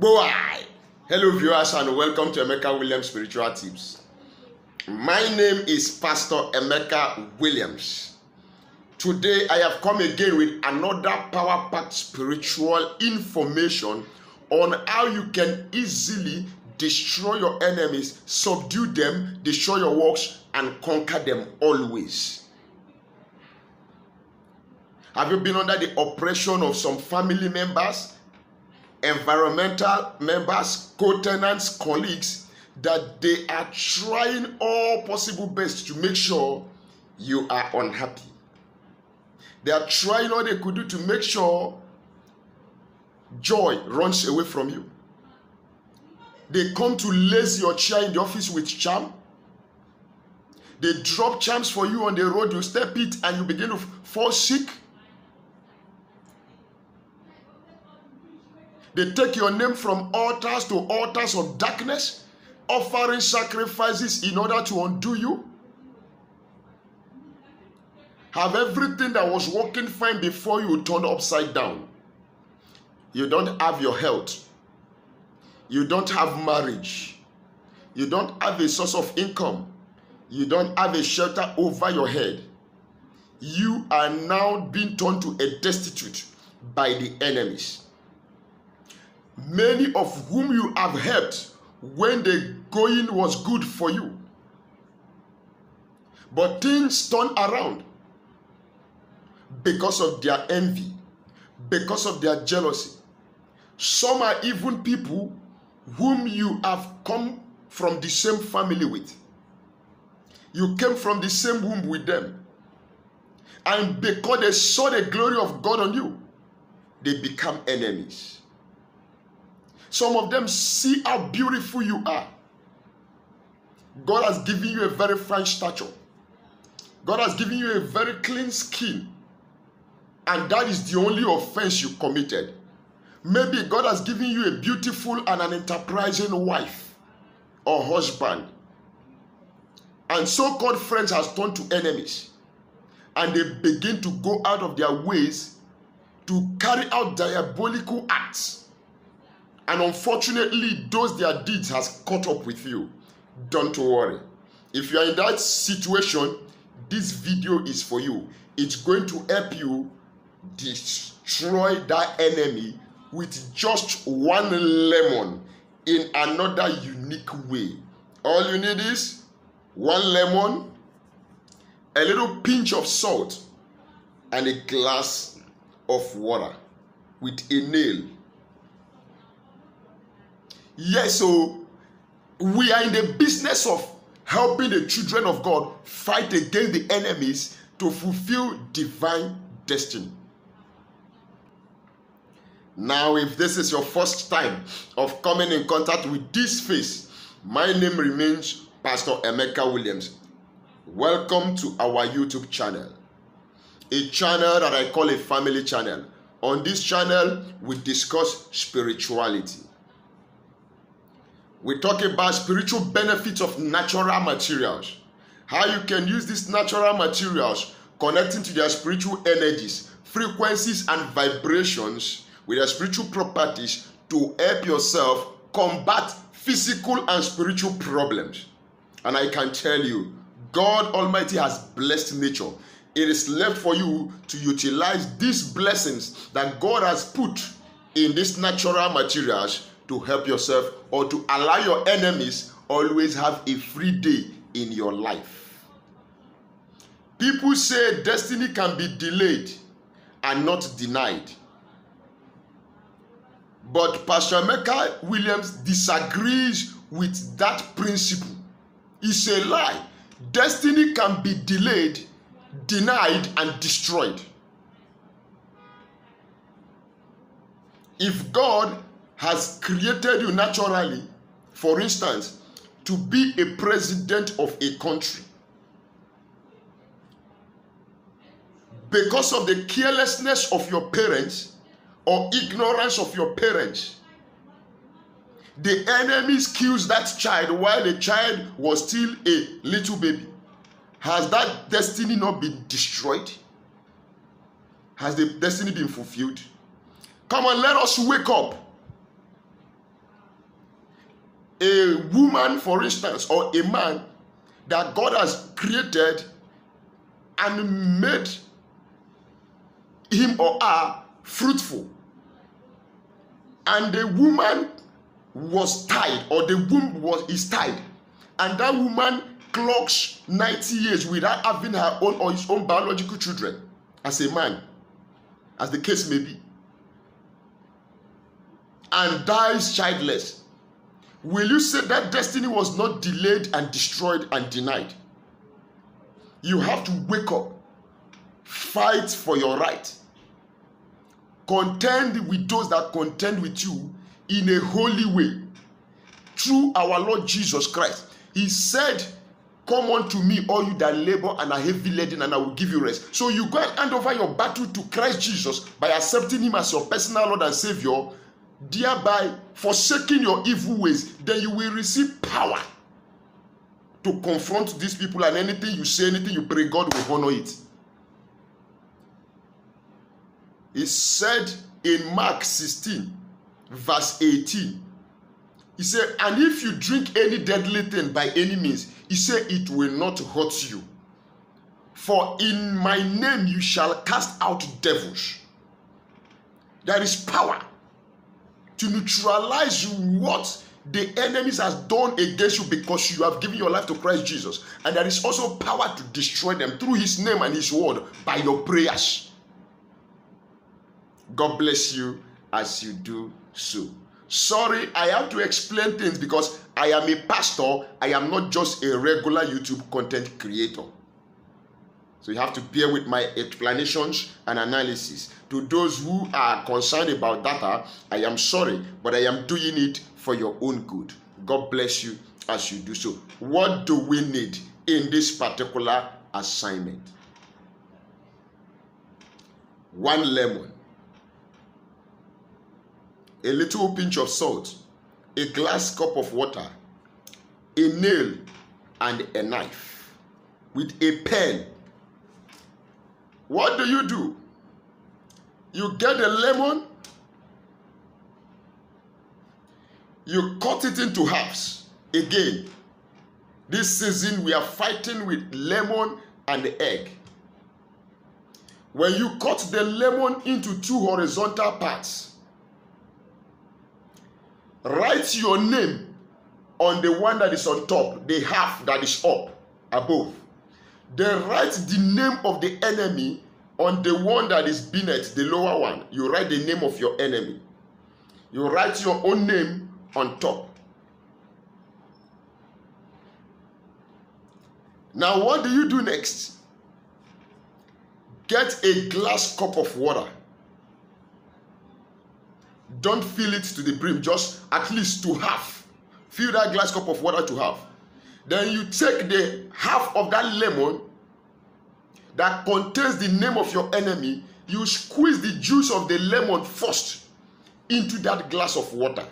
Boy! Hello viewers and welcome to Emeka Williams Spiritual Tips. My name is Pastor Emeka Williams. Today I have come again with another power-packed spiritual information on how you can easily destroy your enemies, subdue them, destroy your works, and conquer them always. Have you been under the oppression of some family members, environmental members, co-tenants, colleagues, that they are trying all possible best to make sure you are unhappy? They are trying all they could do to make sure joy runs away from you. They come to lace your chair in the office with charm. They drop charms for you on the road, you step it and you begin to fall sick. They take your name from altars to altars of darkness, offering sacrifices in order to undo you. Have everything that was working fine before you turned upside down. You don't have your health. You don't have marriage. You don't have a source of income. You don't have a shelter over your head. You are now being turned to a destitute by the enemies. Many of whom you have helped when the going was good for you. But things turn around because of their envy, because of their jealousy. Some are even people whom you have come from the same family with. You came from the same womb with them. And because they saw the glory of God on you, they become enemies. Some of them see how beautiful you are. God has given you a very fine stature. God has given you a very clean skin. And that is the only offense you committed. Maybe God has given you a beautiful and an enterprising wife or husband. And so-called friends has turned to enemies. And they begin to go out of their ways to carry out diabolical acts. And unfortunately, those their deeds has caught up with you. Don't worry. If you are in that situation, this video is for you. It's going to help you destroy that enemy with just one lemon in another unique way. All you need is one lemon, a little pinch of salt, and a glass of water with a nail. Yes, so we are in the business of helping the children of God fight against the enemies to fulfill divine destiny. Now, if this is your first time of coming in contact with this face, my name remains Pastor Emeka Williams. Welcome to our YouTube channel, a channel that I call a family channel. On this channel, we discuss spirituality. We talk about spiritual benefits of natural materials. How you can use these natural materials connecting to their spiritual energies, frequencies, and vibrations with their spiritual properties to help yourself combat physical and spiritual problems. And I can tell you, God Almighty has blessed nature. It is left for you to utilize these blessings that God has put in these natural materials to help yourself or to allow your enemies always have a free day in your life. People say destiny can be delayed and not denied. But Pastor Emeka Williams disagrees with that principle. It's a lie. Destiny can be delayed, denied, and destroyed. If God has created you naturally, for instance, to be a president of a country, because of the carelessness of your parents or ignorance of your parents, the enemies kills that child while the child was still a little baby. Has that destiny not been destroyed? Has the destiny been fulfilled? Come on, let us wake up. a woman, for instance, or a man that God has created and made him or her fruitful, and the woman was tied, or the womb is tied, and that woman clocks 90 years without having her own or his own biological children, as a man, as the case may be, and dies childless, will you say that destiny was not delayed and destroyed and denied? You have to wake up, fight for your right, contend with those that contend with you in a holy way through our Lord Jesus Christ. He said, come unto me, all you that labor and are heavy laden, and I will give you rest. So you go and hand over your battle to Christ Jesus by accepting him as your personal Lord and Savior, thereby forsaking your evil ways. Then you will receive power to confront these people, and anything you say, anything you pray, God will honor it. He said in Mark 16, verse 18, he said, and if you drink any deadly thing by any means, he said, it will not hurt you. For in my name you shall cast out devils. There is power to neutralize what the enemies has done against you, because you have given your life to Christ Jesus. And there is also power to destroy them through his name and his word by your prayers. God bless you as you do so. Sorry, I have to explain things because I am a pastor. I am not just a regular YouTube content creator. So you have to bear with my explanations and analysis. To those who are concerned about data, I am sorry, but I am doing it for your own good. God bless you as you do so. What do we need in this particular assignment? 1 lemon, a little pinch of salt, a glass cup of water, a nail, and a knife with a pen. What do? You get a lemon, you cut it into halves. Again, this season we are fighting with lemon and egg. When you cut the lemon into 2 horizontal parts, write your name on the one that is on top, the half that is up above. Then write the name of the enemy on the one that is beneath, the lower one. You write the name of your enemy. You write your own name on top. Now what do you do next? Get a glass cup of water. Don't fill it to the brim, just at least to half. Fill that glass cup of water to half. Then you take the half of that lemon that contains the name of your enemy. You squeeze the juice of the lemon first into that glass of water.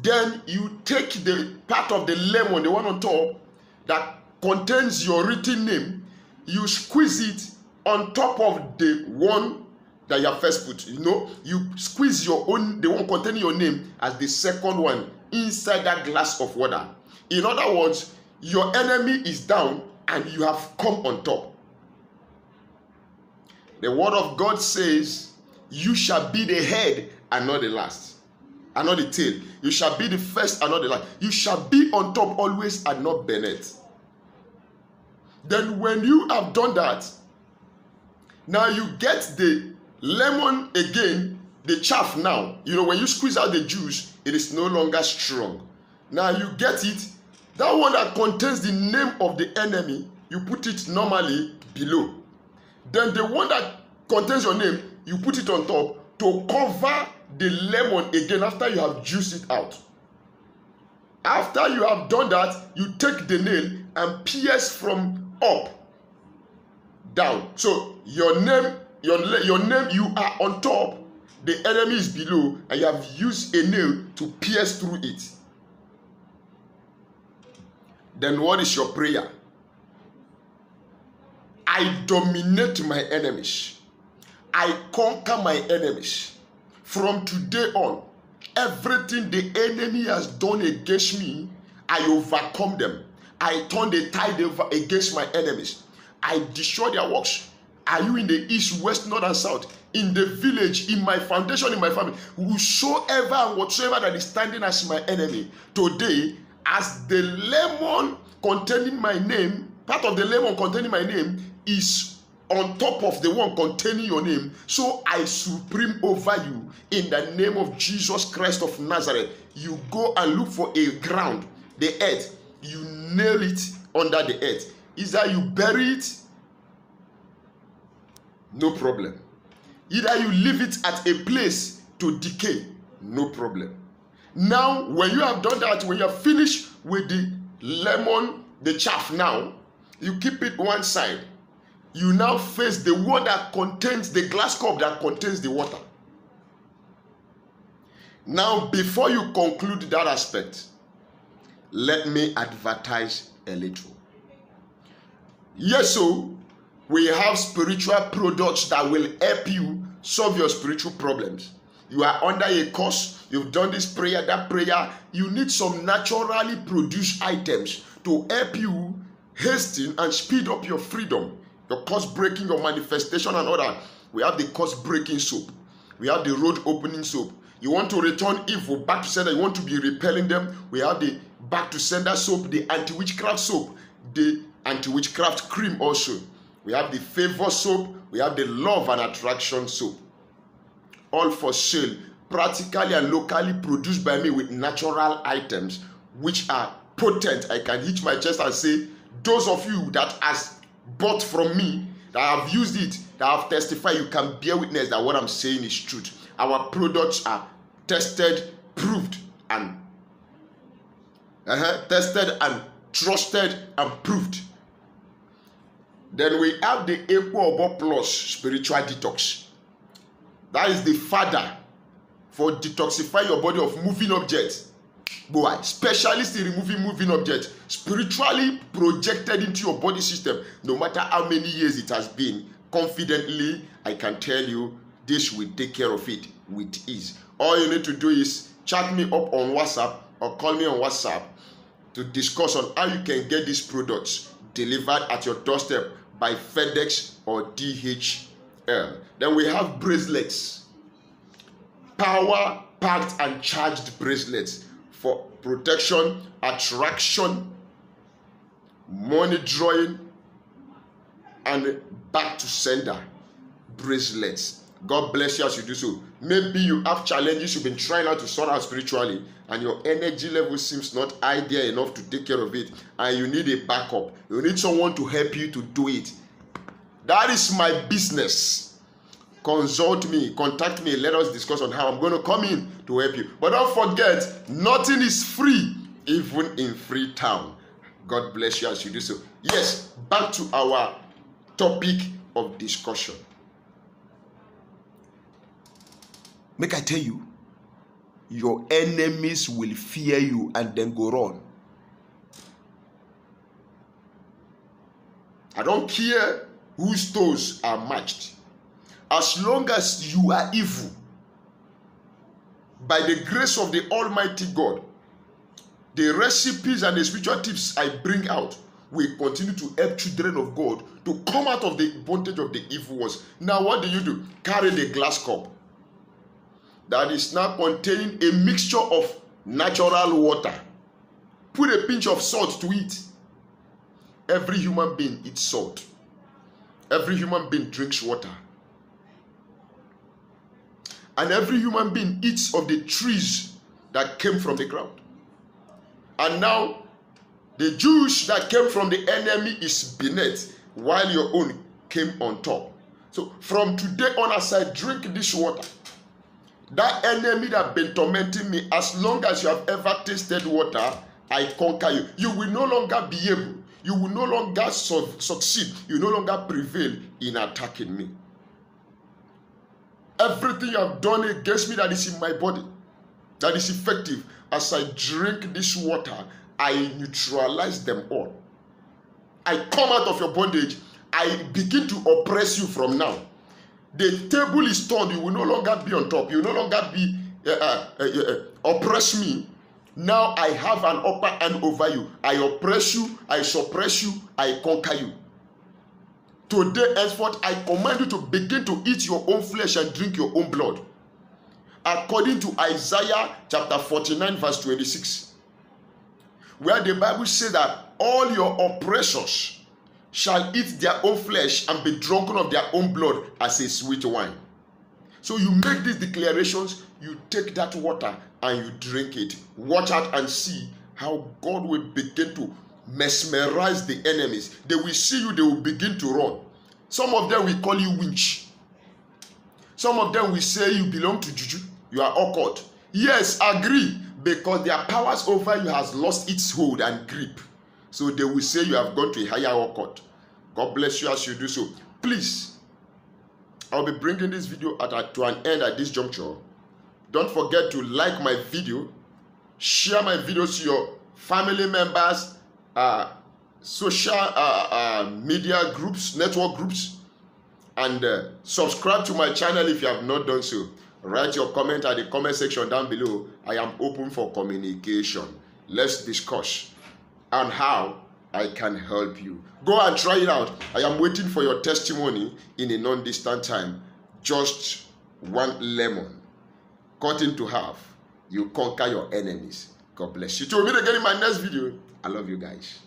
Then you take the part of the lemon, the one on top, that contains your written name. You squeeze it on top of the one that you have first put. You squeeze your own, the one containing your name, as the second one inside that glass of water. In other words, your enemy is down and you have come on top. The word of God says, you shall be the head and not the last, and not the tail. You shall be the first and not the last. You shall be on top always and not beneath. Then when you have done that, now you get the lemon again, the chaff now. When you squeeze out the juice, it is no longer strong. Now you get it. That one that contains the name of the enemy, you put it normally below. Then the one that contains your name, you put it on top to cover the lemon again after you have juiced it out. After you have done that, you take the nail and pierce from up down. So your name, you are on top, the enemy is below, and you have used a nail to pierce through it. Then what is your prayer? I dominate my enemies. I conquer my enemies. From today on, Everything the enemy has done against me, I overcome them. I turn the tide over against my enemies. I destroy their works. Are you in the east, west, north, and south? In the village, in my foundation, in my family, whosoever and whatsoever that is standing as my enemy, today, as the lemon containing my name, part of the lemon containing my name is on top of the one containing your name, so I supreme over you in the name of Jesus Christ of Nazareth. You go and look for a ground, the earth, you nail it under the earth. Either you bury it, no problem. Either you leave it at a place to decay, no problem. Now, when you have done that, when you have finished with the lemon, the chaff now, you keep it one side. You now face the one that contains the glass cup that contains the water. Now, before you conclude that aspect, let me advertise a little. Yes, so we have spiritual products that will help you solve your spiritual problems. You are under a curse, you've done this prayer, that prayer. You need some naturally produced items to help you hasten and speed up your freedom, your curse breaking, your manifestation and all that. We have the curse breaking soap. We have the road opening soap. You want to return evil back to sender, you want to be repelling them. We have the back to sender soap, the anti-witchcraft soap, the anti-witchcraft cream also. We have the favor soap, we have the love and attraction soap. All for sale, practically and locally produced by me with natural items which are potent. I can hit my chest and say, those of you that has bought from me, that have used it, that have testified, you can bear witness that what I'm saying is truth. Our products are tested, proved, and tested and trusted and proved. Then we have the Equo Plus spiritual detox. That is the father for detoxify your body of moving objects. Boy, specialist in removing moving objects, spiritually projected into your body system. No matter how many years it has been, confidently, I can tell you, this will take care of it with ease. All you need to do is chat me up on WhatsApp or call me on WhatsApp to discuss on how you can get these products delivered at your doorstep by FedEx or DHL. Then we have bracelets, power packed and charged bracelets for protection, attraction, money drawing, and back to sender bracelets. God bless you as you do so. Maybe you have challenges you've been trying out to sort out spiritually, and your energy level seems not high there enough to take care of it, and you need a backup. You need someone to help you to do it. That is my business. Consult me, contact me, let us discuss on how I'm going to come in to help you. But don't forget, nothing is free, even in Freetown. God bless you as you do so. Yes, back to our topic of discussion. Make I tell you, your enemies will fear you and then go run. I don't care whose toes are matched. As long as you are evil, by the grace of the Almighty God, the recipes and the spiritual tips I bring out will continue to help children of God to come out of the bondage of the evil ones. Now what do? Carry the glass cup that is now containing a mixture of natural water. Put a pinch of salt to it. Every human being eats salt. Every human being drinks water. And every human being eats of the trees that came from the ground. And now, the juice that came from the enemy is beneath, while your own came on top. So, from today on, as I drink this water, that enemy that has been tormenting me, as long as you have ever tasted water, I conquer you. You will no longer be able. You will no longer succeed. You will no longer prevail in attacking me. Everything you have done against me that is in my body, that is effective, as I drink this water, I neutralize them all. I come out of your bondage. I begin to oppress you from now. The table is turned. You will no longer be on top. You will no longer be oppress me, now I have an upper hand over you. I oppress you, I suppress you, I conquer you. Today, henceforth, I command you to begin to eat your own flesh and drink your own blood. According to Isaiah chapter 49 verse 26, where the Bible says that all your oppressors shall eat their own flesh and be drunken of their own blood as a sweet wine. So you make these declarations, you take that water and you drink it. Watch out and see how God will begin to mesmerize the enemies. They will see you, they will begin to run. Some of them will call you winch. Some of them will say you belong to juju, you are occult. Yes, agree, because their powers over you has lost its hold and grip. So they will say you have gone to a higher occult. God bless you as you do so. Please, I'll be bringing this video to an end at this juncture. Don't forget to like my video, share my videos to your family members, social media groups, network groups, and subscribe to my channel if you have not done so. Write your comment at the comment section down below. I am open for communication. Let's discuss on how I can help you. Go and try it out. I am waiting for your testimony in a non-distant time. Just one lemon cut into half. You conquer your enemies. God bless you. Till we meet again in my next video. I love you guys.